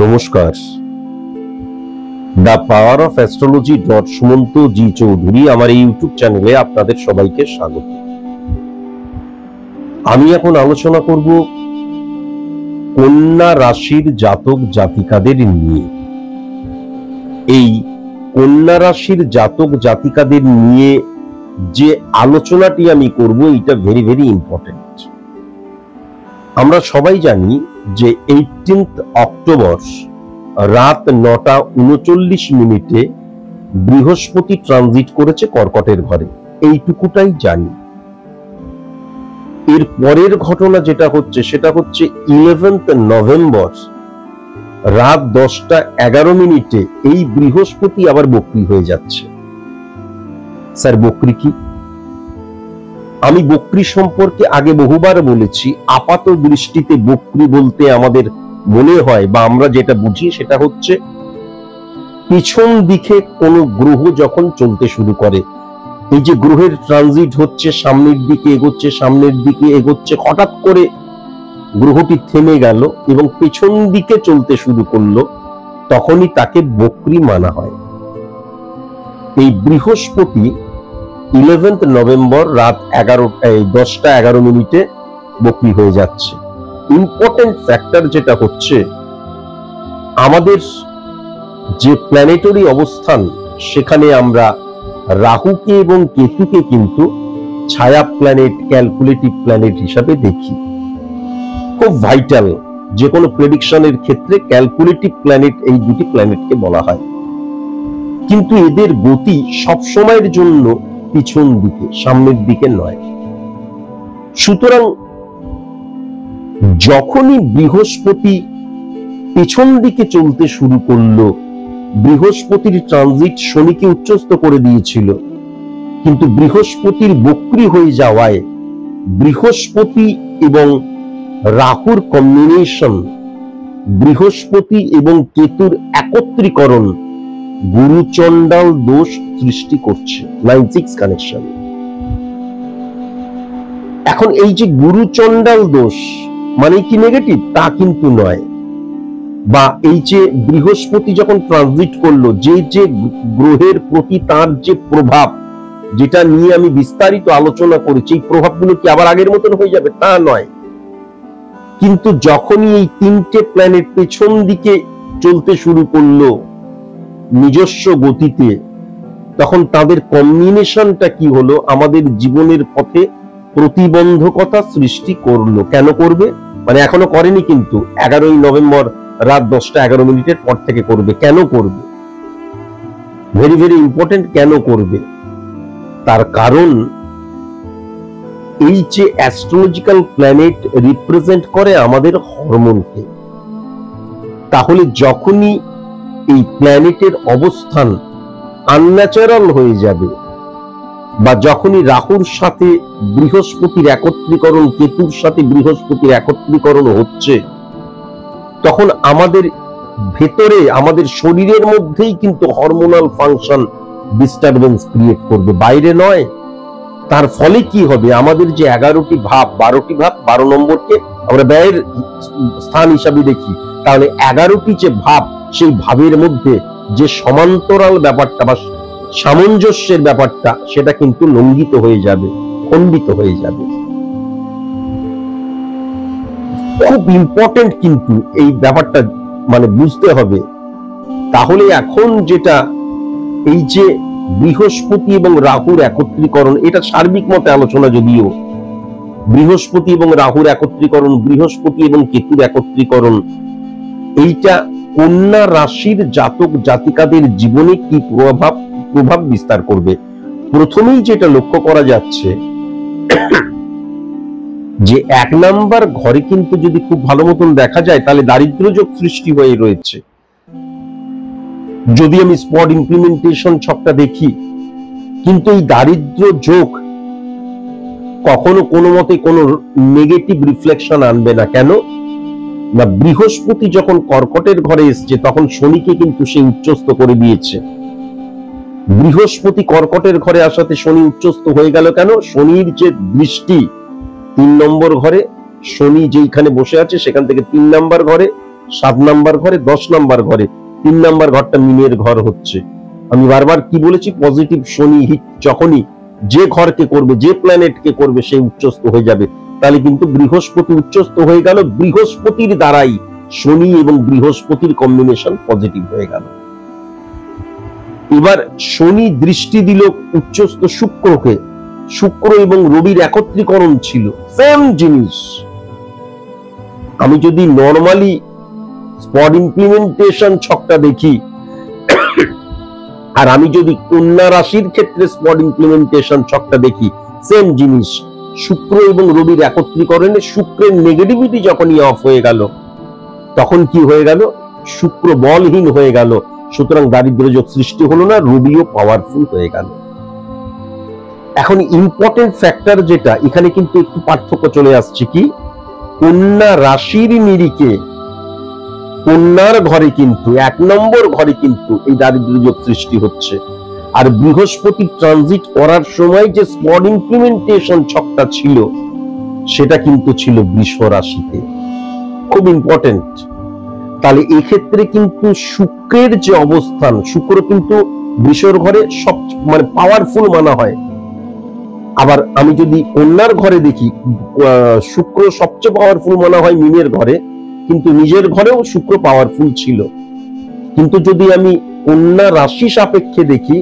নমস্কার। The power of astrology Sumanta ji Chowdhury আমার এই ইউটিউব চ্যানেলে আপনাদের সবাইকে স্বাগত। আমি এখন আলোচনা করব কন্যা রাশির জাতক জাতিকাদের নিয়ে। এই কন্যা রাশির জাতক জাতিকাদের নিয়ে যে আলোচনাটি আমি করব এটা ভেরি ভেরি ইম্পর্টেন্ট। আমরা সবাই জানি যে 18 অক্টোবর রাত 9:39 বৃহস্পতি ট্রানজিট করেছে কর্কটের ঘরে, এইটুকুটাই জানি। এর পরের ঘটনা যেটা হচ্ছে সেটা হচ্ছে 11 নভেম্বর রাত 10:11 এই বৃহস্পতি আবার বক্রী হয়ে যাচ্ছে। স্যার বক্রী কি? আমি বক্রী সম্পর্কে আগে বহুবার বলেছি। আপাত দৃষ্টিতে বক্রী বলতে আমাদের মনে হয় বা আমরা যেটা বুঝি সেটা হচ্ছে পিছন দিকে কোন গ্রহ যখন চলতে শুরু করে, এই যে গ্রহের ট্রানজিট হচ্ছে, সামনের দিকে এগোচ্ছে সামনের দিকে এগোচ্ছে, হঠাৎ করে গ্রহটি থেমে গেল এবং পেছন দিকে চলতে শুরু করলো, তখনই তাকে বক্রী মানা হয়। এই বৃহস্পতি 11 নভেম্বর রাত 10:11 বক্রী হয়ে যাচ্ছে। ইম্পর্টেন্ট ফ্যাক্টর যেটা হচ্ছে আমাদের যে প্ল্যানেটারি অবস্থান, সেখানে আমরা রাহুকে এবং কেতুকে কিন্তু ছায়া প্ল্যানেট, ক্যালকুলেটিভ প্ল্যানেট হিসাবে দেখি। খুব ভাইটাল, যে কোনো প্রেডিকশনের ক্ষেত্রে ক্যালকুলেটিভ প্ল্যানেট এই দুটি প্ল্যানেটকে বলা হয়। কিন্তু এদের গতি সবসময়ের জন্য পিছন দিকে, সামনের দিকে নয়। সুতরাং যখনই বৃহস্পতি পেছন দিকে চলতে শুরু করলো, বৃহস্পতির ট্রানজিট শনিকে উচ্চস্থ করে দিয়েছিল, কিন্তু বৃহস্পতির বক্রী হয়ে যাওয়ায় বৃহস্পতি এবং রাহুর কম্বিনেশন, বৃহস্পতি এবং কেতুর একত্রীকরণ গুরুচণ্ডাল দোষ সৃষ্টি করছে। 9-6 কানেকশন। এখন এই যে গুরুচণ্ডাল দোষ মানে কি নেগেটিভ? তা কিন্তু নয়। বা এই যে বৃহস্পতি যখন ট্রানজিট করলো, যে যে গ্রহের প্রতি তার যে প্রভাব, যেটা নিয়ে আমি বিস্তারিত আলোচনা করেছি, এই প্রভাবগুলো কি আবার আগের মতন হয়ে যাবে? তা নয়। কিন্তু যখনই এই তিনটে প্ল্যানেট পেছন দিকে চলতে শুরু করলো নিজস্ব গতিতে, তখন তাদের কম্বিনেশনটা কি হলো? আমাদের জীবনের পথে প্রতিবন্ধকতা সৃষ্টি করলো। কেন করবে? মানে এখনো করেনি, কিন্তু 11 নভেম্বর রাত 10:11 পর থেকে করবে। কেন করবে? Very very important. কেন করবে? তার কারণ এই যে অ্যাস্ট্রোলজিক্যাল প্ল্যানেট রিপ্রেজেন্ট করে আমাদের হরমোনকে। তাহলে যখনই এই প্ল্যানেটের অবস্থান আনন্যাচারাল হয়ে যাবে, বা যখনই রাহুর সাথে বৃহস্পতির একত্রীকরণ, কেতুর সাথে বৃহস্পতির একত্রীকরণ হচ্ছে, তখন আমাদের ভেতরে, আমাদের শরীরের মধ্যেই কিন্তু হরমোনাল ফাংশন ডিস্টারবেন্স ক্রিয়েট করবে, বাইরে নয়। তার ফলে কি হবে? আমাদের যে 11টি ভাব, 12টি ভাব, 12 নম্বরকে আমরা ব্যয়ের স্থান হিসাবে দেখি, তাহলে 11টি যে ভাব, সেই ভাবের মধ্যে যে সমান্তরাল ব্যাপারটা বা সামঞ্জস্যের ব্যাপারটা, সেটা কিন্তু লঙ্ঘিত হয়ে যাবে, খণ্ডিত হয়ে যাবে। খুব ইম্পর্টেন্ট কিন্তু এই ব্যাপারটা মানে বুঝতে হবে। তাহলে এখন যেটা এই যে বৃহস্পতি এবং রাহুর একত্রীকরণ, এটা সার্বিক মতে আলোচনা, যদিও বৃহস্পতি এবং রাহুর একত্রীকরণ, বৃহস্পতি এবং কেতুর একত্রীকরণ, এইটা কন্যা রাশির জাতক জাতিকাদের জীবনে কি প্রভাব বিস্তার করবে। প্রথমেই যেটা লক্ষ্য করা যাচ্ছে যে 1 নাম্বার ঘরে কিন্তু যদি খুব ভালো মতন দেখা যায়, তাহলে দারিদ্র যোগ সৃষ্টি হয়ে রয়েছে। যদি আমি স্পট ইমপ্লিমেন্টেশন ছকটা দেখি, কিন্তু এই দারিদ্র যোগ কখনো কোনো মতে কোনো নেগেটিভ রিফ্লেকশন আনবে না। কেন না? বৃহস্পতি যখন কর্কটের ঘরে এসছে, তখন শনিকে কিন্তু সে উচ্চস্থ করে দিয়েছে। বৃহস্পতি কর্কটের ঘরে আসাতে শনি উচ্চস্থ হয়ে গেল। কেন? শনির যে দৃষ্টি 3 নম্বর ঘরে, শনি যেখানে বসে আছে সেখান থেকে 3 নাম্বার ঘরে 7 নাম্বার ঘরে, 10 নাম্বার ঘরে, 3 নাম্বার ঘরটা মিনের ঘর হচ্ছে। আমি বারবার কি বলেছি, পজিটিভ শনি হিট যখনই যে ঘরকে করবে, যে প্ল্যানেটকে করবে, সেই উচ্চস্থ হয়ে যাবে। তাহলে কিন্তু বৃহস্পতি উচ্চস্থ হয়ে গেল, বৃহস্পতির দ্বারাই শনি এবং বৃহস্পতির কম্বিনেশন পজিটিভ হয়ে গেল। এবার শনি দৃষ্টি দিল উচ্চস্থ শুক্রকে, শুক্র এবং রবির একত্রীকরণ ছিল, সেম জিনিস। আমি যদি নর্মালি স্পট ইমপ্লিমেন্টেশন ছকটা দেখি, আর আমি যদি কন্যা রাশির ক্ষেত্রে স্পট ইমপ্লিমেন্টেশন ছকটা দেখি, সেম জিনিস। শুক্র এবং রবির একত্রীকরণে শুক্রের নেগেটিভিটি যখনই অফ হয়ে গেল, তখন কি হয়ে গেল, শুক্র বলহীন হয়ে গেল, সুতরাং দারিদ্র যোগ সৃষ্টি হলো না, রবিও পাওয়ারফুল হয়ে গেল। এখন ইম্পর্টেন্ট ফ্যাক্টর যেটা এখানে কিন্তু একটু পার্থক্য চলে আসছে, কি কন্যা রাশির নিরিখে কন্যার ঘরে কিন্তু 1 নম্বর ঘরে কিন্তু এই দারিদ্র যোগ সৃষ্টি হচ্ছে। আর বৃহস্পতি ট্রানজিট করার সময় যে স্পট ইমপ্লিমেন্টেশন ছকটা ছিল, সেটা কিন্তু ছিল বৃষ রাশিতে। খুব ইম্পর্টেন্ট। তাহলে এক্ষেত্রে কিন্তু শুক্রের যে অবস্থান, শুক্র কিন্তু বৃষর ঘরে সব মানে পাওয়ারফুল মানা হয়। আবার আমি যদি কন্যার ঘরে দেখি, শুক্র সবচেয়ে পাওয়ারফুল মানা হয় মিনের ঘরে, কিন্তু নিজের ঘরেও শুক্র পাওয়ারফুল ছিল। কিন্তু যদি আমি কন্যা রাশি সাপেক্ষে দেখি,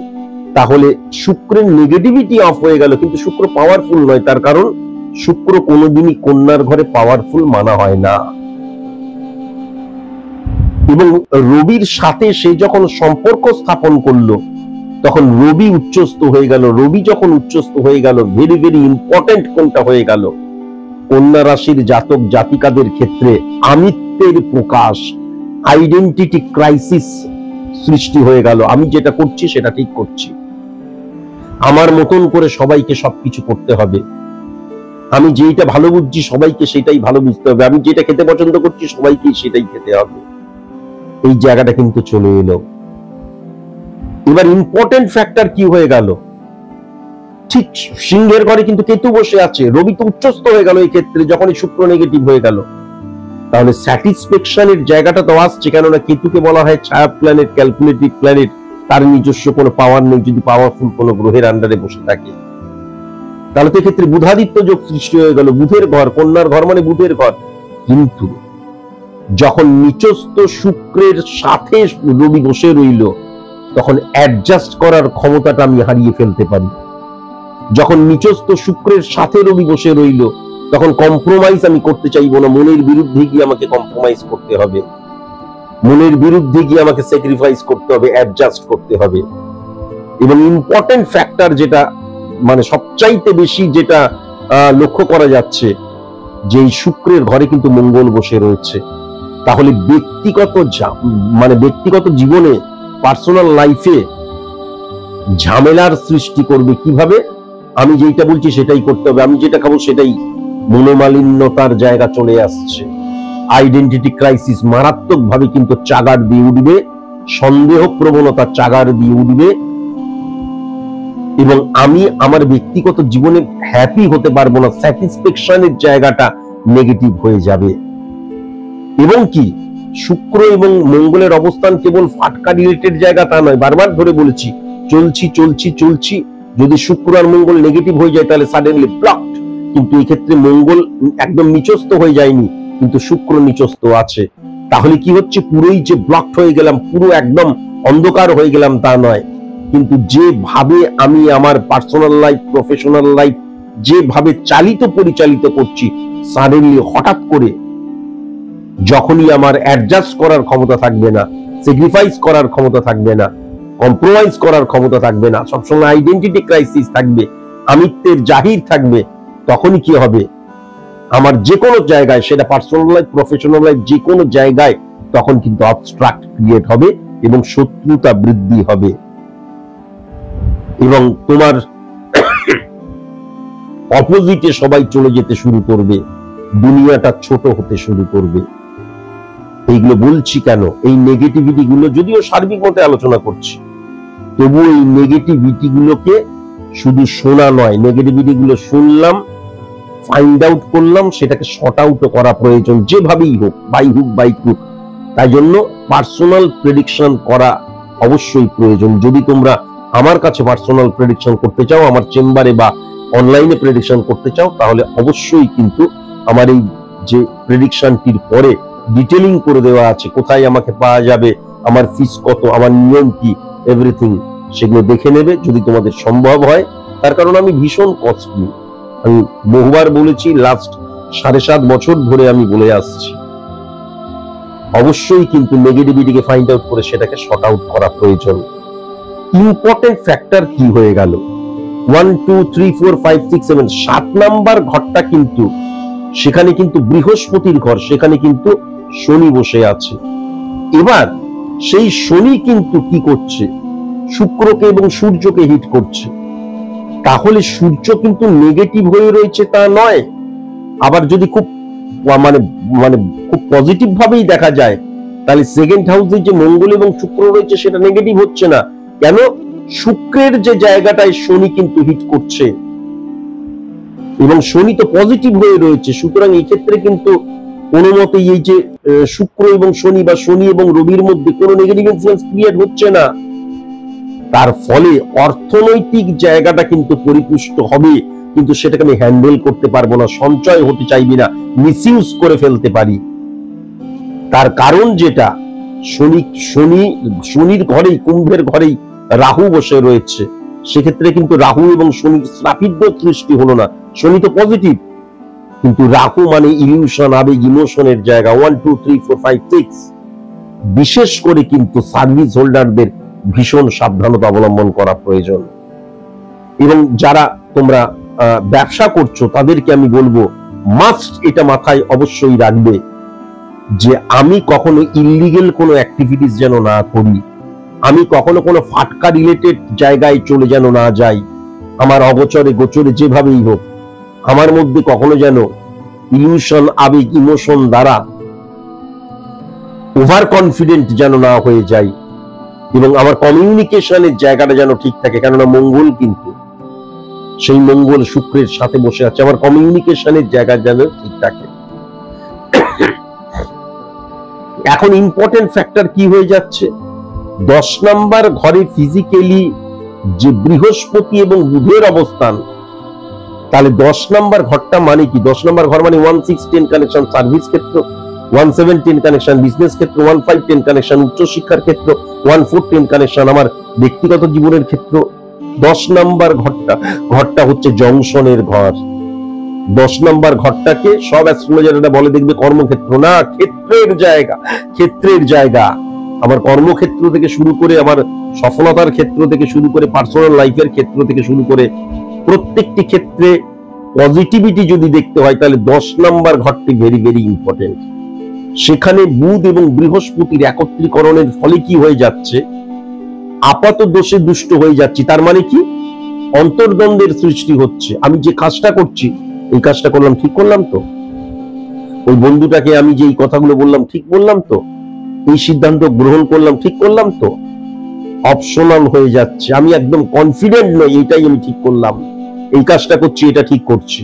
তাহলে শুক্রের নেগেটিভিটি অফ হয়ে গেল, কিন্তু শুক্র পাওয়ারফুল নয়। তার কারণ শুক্র কোনোদিনই কন্যার ঘরে পাওয়ারফুল মানা হয় না। এবং রবির সাথে সে যখন সম্পর্ক স্থাপন করলো, তখন রবি উচ্চস্থ হয়ে গেল। রবি যখন উচ্চস্থ হয়ে গেল, ভেরি ভেরি ইম্পর্টেন্ট কোনটা হয়ে গেল, কন্যা রাশির জাতক জাতিকাদের ক্ষেত্রে আমিত্বের প্রকাশ, আইডেন্টিটি ক্রাইসিস সৃষ্টি হয়ে গেল। আমি যেটা করছি সেটা ঠিক করছি, আমার মতন করে সবাইকে সবকিছু করতে হবে, আমি যেটা ভালো বুঝছি সবাইকে সেটাই ভালো বুঝতে হবে, আমি যেটা খেতে পছন্দ করছি সবাইকে সেটাই খেতে হবে। এই জায়গাটা কিন্তু চলে এলো। এবার ইম্পর্টেন্ট ফ্যাক্টর কি হয়ে গেল, ঠিক সিংহের ঘরে কিন্তু কেতু বসে আছে, রবি তো উচ্চস্থ হয়ে গেল এই ক্ষেত্রে যখনই শুক্র নেগেটিভ হয়ে গেল। তাহলে স্যাটিসফ্যাকশনের জায়গাটা তো আসছে, কেননা কেতুকে বলা হয় ছায়া প্ল্যানেট, ক্যালকুলেটিভ প্ল্যানেট, তার নিজস্ব কোনো পাওয়ার নেই যদি পাওয়ারফুল কোনো গ্রহের আন্ডারে বসে থাকে। তাহলে তো এক্ষেত্রে বুধাদিত্য যোগ সৃষ্টি হয়ে গেল, বুধের ঘর, কন্যার ঘর মানে বুধের ঘর। কিন্তু যখন নিচস্থ শুক্রের সাথে রবি বসে রইল, তখন অ্যাডজাস্ট করার ক্ষমতাটা আমি হারিয়ে ফেলতে পারি। যখন নিচস্থ শুক্রের সাথে রবি বসে রইল, তখন কম্প্রোমাইজ আমি করতে চাইবো না, মনের বিরুদ্ধে গিয়ে আমাকে কম্প্রোমাইজ করতে হবে, মনের বিরুদ্ধে গিয়ে আমাকে স্যাক্রিফাইস করতে হবে, অ্যাডজাস্ট করতে হবে। এবং ইম্পর্টেন্ট ফ্যাক্টর যেটা মানে সবচাইতে বেশি যেটা লক্ষ্য করা যাচ্ছে, যে এই শুক্রের ঘরে কিন্তু মঙ্গল বসে রয়েছে। তাহলে ব্যক্তিগত জীবনে, পার্সোনাল লাইফে ঝামেলার সৃষ্টি করবে কিভাবে, আমি যেটা বলছি সেটাই করতে হবে, আমি যেটা খাবো সেটাই, মনোমালিন্যতার জায়গা চলে আসছে, আইডেন্টিটি ক্রাইসিস মারাত্মক ভাবে কিন্তু চাগার দিয়ে উঠবে, সন্দেহ প্রবণতা চাগার দিয়ে উঠবে, এবং আমি আমার ব্যক্তিগত জীবনে হ্যাপি হতে পারবো না, স্যাটিসফ্যাকশনের জায়গাটা নেগেটিভ হয়ে যাবে। এবং কি শুক্র এবং মঙ্গলের অবস্থান কেবল ফাটকা রিলেটেড জায়গা তা নয়, বারবার ধরে বলেছি, চলছি, যদি শুক্র আর মঙ্গল নেগেটিভ হয়ে যায় তাহলে সাডেনলি ব্লকড। কিন্তু এই ক্ষেত্রে মঙ্গল একদম নিচস্থ হয়ে যায়নি, কিন্তু শুক্র নিচস্থ আছে। তাহলে কি হচ্ছে, পুরোই যে ব্লকড হয়ে গেলাম, পুরো একদম অন্ধকার হয়ে গেলাম তা নয়, কিন্তু যেভাবে আমি আমার পার্সোনাল লাইফ, প্রফেশনাল লাইফ যেভাবে পরিচালিত করছি, সাডেনলি হঠাৎ করে যখনই আমার অ্যাডজাস্ট করার ক্ষমতা থাকবে না, স্যাক্রিফাইস করার ক্ষমতা থাকবে না, কম্প্রোমাইজ করার ক্ষমতা থাকবে না, সবসময় আইডেন্টিটি ক্রাইসিস থাকবে, আমিত্বের জাহির থাকবে, তখনই কি হবে, আমার যে কোনো জায়গায়, সেটা পার্সোনাল লাইফ, প্রফেশনাল লাইফ, যে কোনো জায়গায়, তখন কিন্তু অবস্ট্রাক্ট ক্রিয়েট হবে এবং শত্রুতা বৃদ্ধি হবে, এবং তোমার অপোজিটে সবাই চলে যেতে শুরু করবে, দুনিয়াটা ছোট হতে শুরু করবে। এইগুলো বলছি কেন, এই নেগেটিভিটি গুলো যদিও সার্বিক মতে আলোচনা করছি, তবু এই নেগেটিভিটি গুলোকে শুধু শোনা নয়, নেগেটিভিটি গুলো শুনলাম, ফাইন্ড আউট করলাম, সেটাকে শর্ট আউট করা প্রয়োজন, যেভাবেই হোক, বাই হুক বাই ক্রুক। তাই জন্য পার্সোনাল প্রেডিকশন করা অবশ্যই প্রয়োজন। যদি তোমরা আমার কাছে পার্সোনাল প্রেডিকশন করতে চাও, আমার চেম্বারে বা অনলাইনে প্রেডিকশন করতে চাও, তাহলে অবশ্যই কিন্তু আমার এই যে প্রেডিকশনটির পরে ডিটেলিং করে দেওয়া আছে, কোথায় আমাকে পাওয়া যাবে, আমার ফিস কত, আমার নিয়ম কি, এভরিথিং সেগুলো দেখে নেবে যদি তোমাদের সম্ভব হয়। তার কারণ আমি ভীষণ কস্টলি, আমি বহুবার বলেছি, লাস্ট 7.5 বছর ধরে আমি বলে আসছি, অবশ্যই কিন্তু নেগেটিভিটিকে ফাইন্ড আউট করে সেটাকে শর্ট আউট করা প্রয়োজন। ইম্পর্টেন্ট ফ্যাক্টর কি হয়ে গেল, 1 2 3 4 5 6 7, 7 নাম্বার ঘরটা কিন্তু সেখানে কিন্তু বৃহস্পতির ঘর, সেখানে কিন্তু শনি বসে আছে। এবার সেই শনি কিন্তু কি করছে, শুক্রকে এবং সূর্যকে হিট করছে। তাহলে সূর্য কিন্তু নেগেটিভ হয়ে রয়েছে তা নয়, আবার যদি খুব মানে মানে খুব পজিটিভ ভাবেই দেখা যায়, তাহলে সেকেন্ড হাউসে যে মঙ্গল এবং শুক্র রয়েছে সেটা নেগেটিভ হচ্ছে না। কেন? শুক্রের যে জায়গাটায় শনি কিন্তু হিট করছে এবং শনি তো পজিটিভ হয়ে রয়েছে, সুতরাং এই ক্ষেত্রে কিন্তু কোনো মতেই এই যে শুক্র এবং শনি বা শনি এবং রবির মধ্যে কোনো নেগেটিভ ইনফ্লুয়েন্স ক্রিয়েট হচ্ছে না। তার ফলে অর্থনৈতিক জায়গাটা কিন্তু পরিপুষ্ট হবে, কিন্তু সেটাকে আমি হ্যান্ডেল করতে পারবো না, সঞ্চয় হতে চাইবি না, মিসইউজ করে ফেলতে পারি। তার কারণ যেটা, শনির ঘরেই, কুম্ভের ঘরেই রাহু বসে রয়েছে, সেক্ষেত্রে কিন্তু রাহু এবং শনির স্থাপিত সৃষ্টি হলো না। শনি তো পজিটিভ, কিন্তু রাহু মানে ইলিউশন, আবেগ, ইমোশনের জায়গা। 1 2 3 4 5 6 বিশেষ করে কিন্তু সার্ভিস হোল্ডারদের ভীষণ সাবধানতা অবলম্বন করা প্রয়োজন। এবং যারা তোমরা ব্যবসা করছো তাদেরকে আমি বলবো, মাস্ট এটা মাথায় অবশ্যই রাখবে যে আমি কখনো ইল্লিগেল কোনো অ্যাক্টিভিটিস যেন না করি, আমি কখনো কোনো ফাটকা রিলেটেড জায়গায় চলে যেন না যাই, আমার অগোচরে গোচরে যেভাবেই হোক, আমার মধ্যে কখনো যেন ইলিউশন, আবেগ, ইমোশন দ্বারা ওভার কনফিডেন্ট যেন না হয়ে যায়, এবং আমার কমিউনিকেশনের জায়গাটা যেন ঠিক থাকে। কেননা মঙ্গল কিন্তু, সেই মঙ্গল শুক্রের সাথে বসে আছে, আমার কমিউনিকেশনের জায়গা যেন ঠিক থাকে। এখন ইম্পর্টেন্ট ফ্যাক্টর কি হয়ে যাচ্ছে, 10 নাম্বার ঘরে ফিজিক্যালি যে বৃহস্পতি এবং বুধের অবস্থান, তাহলে 10 নাম্বার ঘরটা মানে কি, 10 নাম্বার ঘর মানে 1 6 10 কানেকশন সার্ভিস ক্ষেত্র, 1 7 10 কানেকশন বিজনেস ক্ষেত্র, 1 5 10 কানেকশন উচ্চশিক্ষার ক্ষেত্র, 1 4 10 কানেকশন আমার ব্যক্তিগত জীবনের ক্ষেত্র। 10 নাম্বার ঘরটা হচ্ছে জংশনের ঘর। 10 নাম্বার ঘরটাকে সব অ্যাস্ট্রোলজাররা বলে দেখবে কর্মক্ষেত্র, না, ক্ষেত্রের জায়গা। আমার কর্মক্ষেত্র থেকে শুরু করে, আমার সফলতার ক্ষেত্র থেকে শুরু করে, পার্সোনাল লাইফের ক্ষেত্র থেকে শুরু করে প্রত্যেকটি ক্ষেত্রে পজিটিভিটি যদি দেখতে হয়, তাহলে 10 নাম্বার ঘরটি ভেরি ভেরি ইম্পর্টেন্ট। সেখানে বুধ এবং বৃহস্পতির একত্রীকরণের ফলে কি হয়ে যাচ্ছে, আপাত দোষে দুষ্ট হয়ে যাচ্ছি। তার মানে কি, অন্তর্দ্বন্দ্বের সৃষ্টি হচ্ছে। আমি যে কাজটা করছি, এই কাজটা করলাম, ঠিক করলাম তো? ওই বন্ধুটাকে আমি যে এই কথাগুলো বললাম, ঠিক বললাম তো? এই সিদ্ধান্ত গ্রহণ করলাম, ঠিক করলাম তো? অপশনাল হয়ে যাচ্ছে, আমি একদম কনফিডেন্ট নই এটাই আমি ঠিক করলাম, এই কাজটা করছি, এটা ঠিক করছি,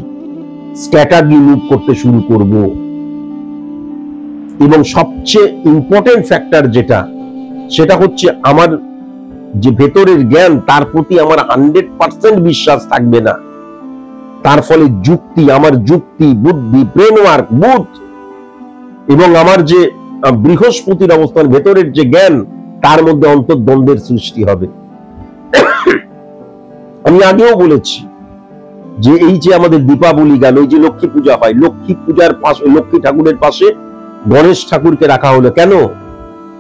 স্ট্র্যাটেজি মুভ করতে শুরু করব। এবং সবচেয়ে ইম্পর্টেন্ট ফ্যাক্টর যেটা, সেটা হচ্ছে আমার যে ভেতরের জ্ঞান, তার প্রতি আমার 100% বিশ্বাস থাকবে না। তার ফলে আমার যুক্তি, বুদ্ধি, ব্রেন ওয়ার্ক, বুধ এবং আমার যে বৃহস্পতির অবস্থান, ভেতরের যে জ্ঞান, তার মধ্যে অন্তর্দ্বন্দ্বের সৃষ্টি হবে। আমি আগেও বলেছি যে এই যে আমাদের দীপাবলি গেল, এই যে লক্ষ্মী পূজা হয়, লক্ষ্মী পূজার পাশে, লক্ষ্মী ঠাকুরের পাশে গণেশ ঠাকুরকে রাখা হলো কেন?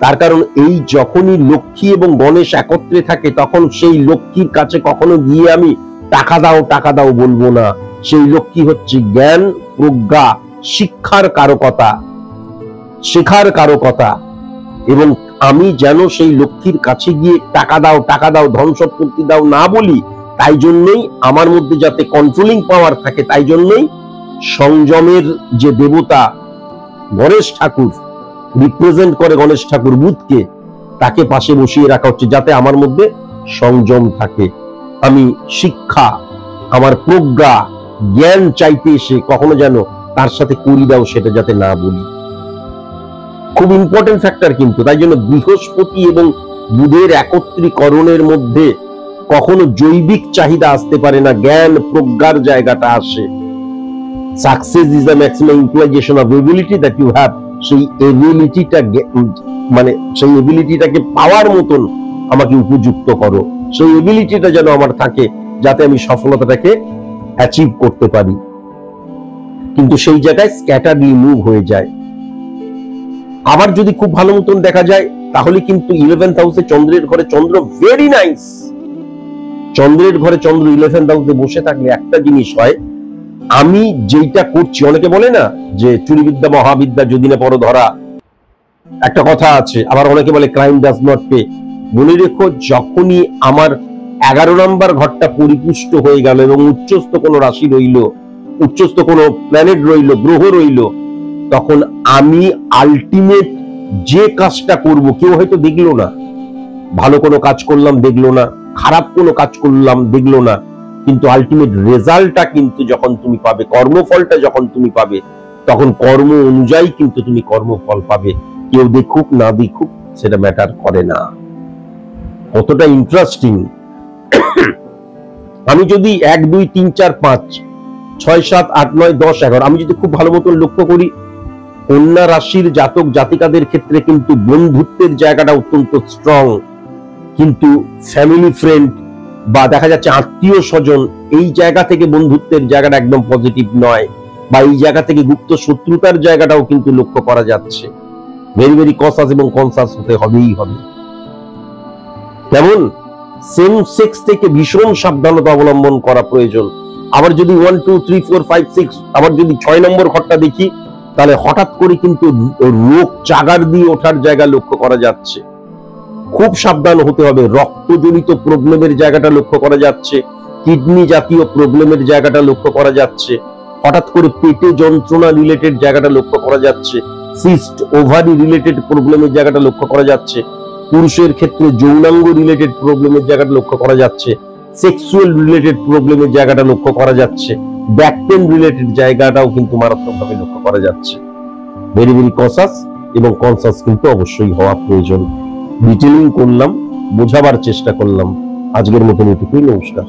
তার কারণ এই যখনই লক্ষ্মী এবং গণেশ একত্রে থাকে, তখন সেই লক্ষ্মীর কাছে কখনো গিয়ে আমি টাকা দাও বলবো না। সেই লক্ষ্মী হচ্ছে জ্ঞান, প্রজ্ঞা, শিক্ষার কারকতা, শেখার কারকতা। এবং আমি যেন সেই লক্ষ্মীর কাছে গিয়ে টাকা দাও, ধন সম্পত্তি দাও না বলি, তাই জন্যই আমার মধ্যে যাতে কন্ট্রোলিং পাওয়ার থাকে, তাই জন্যই সংযমের যে দেবতা গণেশ ঠাকুর রিপ্রেজেন্ট করে, গণেশ ঠাকুর বুধকে, তাকে পাশে বসিয়ে রাখা হচ্ছে যাতে আমার মধ্যে সংযম থাকে। আমি শিক্ষা, আমার প্রজ্ঞা, জ্ঞান চাইতে এসে কখনো যেন তার সাথে করি দাও সেটা যাতে না বলি। খুব ইম্পর্টেন্ট ফ্যাক্টর কিন্তু। তাই জন্য বৃহস্পতি এবং বুধের একত্রীকরণের মধ্যে কখনো জৈবিক চাহিদা আসতে পারে না, জ্ঞান প্রজ্ঞার জায়গাটা আসে। Success is the maximum utilisation of ability that you have. সেই এবিলিটিটা মানে সেই এবিলিটিটাকে পাওয়ার মতন আমাকে উপযুক্ত করো, সেই এবিলিটিটা যেন আমার থাকে যাতে আমি সফলতাটাকে অ্যাচিভ করতে পারি। কিন্তু সেই জায়গায় স্ক্যাটারলি মুভ হয়ে যায়। আবার যদি খুব ভালো মতন দেখা যায় তাহলে কিন্তু 11th হাউসে চন্দ্রের ঘরে চন্দ্র ভেরি নাইস। চন্দ্রের ঘরে চন্দ্র 11th হাউসে বসে থাকলে একটা জিনিস হয়, আমি যেটা করছি, অনেকে বলে না যে চুরিবিদ্যা মহাবিদ্যা যদি না পড়ো ধরা, একটা কথা আছে। আবার অনেকে বলে ক্রাইম ডাজ নট পে। মনে রেখো, যখনই আমার 11 নম্বর ঘরটা পরিপুষ্ট হয়ে গেল এবং উচ্চস্থ কোনো রাশি রইল, উচ্চস্থ কোনো প্ল্যানেট রইল, গ্রহ রইল, তখন আমি আলটিমেট যে কাজটা করব, কেউ হয়তো দেখলো না, ভালো কোনো কাজ করলাম দেখলো না, খারাপ কোনো কাজ করলাম দেখলো না, কিন্তু আলটিমেট রেজাল্টটা কিন্তু যখন তুমি পাবে, কর্মফলটা যখন তুমি পাবে, তখন কর্ম অনুযায়ী কিন্তু তুমি কর্মফল পাবে। কেউ দেখুক না দেখুক সেটা ম্যাটার করে না। কতটা ইন্টারেস্টিং। আমি যদি 1 2 3 4 5 6 7 8 9 10 11 আমি যদি খুব ভালো মতন লক্ষ্য করি, কন্যা রাশির জাতক জাতিকাদের ক্ষেত্রে কিন্তু বন্ধুত্বের জায়গাটা অত্যন্ত স্ট্রং, কিন্তু ফ্যামিলি ফ্রেন্ড বা দেখা যাচ্ছে আত্মীয় স্বজন, এই জায়গা থেকে বন্ধুত্বের জায়গাটা একদম পজিটিভ নয়, বা এই জায়গা থেকে গুপ্ত শত্রুতার জায়গাটাও কিন্তু লক্ষ্য করা যাচ্ছে। ভেরি ভেরি কসাস এবং কনসাস হতে হবেই হবে। তেমন সেম সেক্স থেকে ভীষণ সাবধানতা অবলম্বন করা প্রয়োজন। আবার যদি 1 2 3 4 5 6 আবার যদি 6 নম্বর ঘরটা দেখি, তাহলে হঠাৎ করে কিন্তু রোগ চাগার দিয়ে ওঠার জায়গা লক্ষ্য করা যাচ্ছে। খুব সাবধান হতে হবে। রক্তজনিত প্রবলেমের জায়গাটা লক্ষ্য করা যাচ্ছে, কিডনি জাতীয় প্রবলেমের জায়গাটা লক্ষ্য করা যাচ্ছে, হঠাৎ করে পেটে যন্ত্রণা রিলেটেড জায়গাটা লক্ষ্য করা যাচ্ছে, সিস্ট ওভারি রিলেটেড প্রবলেমের জায়গাটা লক্ষ্য করা যাচ্ছে, পুরুষের ক্ষেত্রে যৌনাঙ্গ রিলেটেড প্রবলেমের জায়গাটা লক্ষ্য করা যাচ্ছে, সেক্সুয়াল রিলেটেড প্রবলেমের জায়গাটা লক্ষ্য করা যাচ্ছে, ব্যাক পেন রিলেটেড জায়গাটাও কিন্তু মারাত্মকভাবে লক্ষ্য করা যাচ্ছে। ভেরি ভেরি কসাস এবং কনসাস কিন্তু অবশ্যই হওয়া প্রয়োজন। ডিটেলিং করলাম, বোঝাবার চেষ্টা করলাম। আজকের মতন এটুকুই। নমস্কার।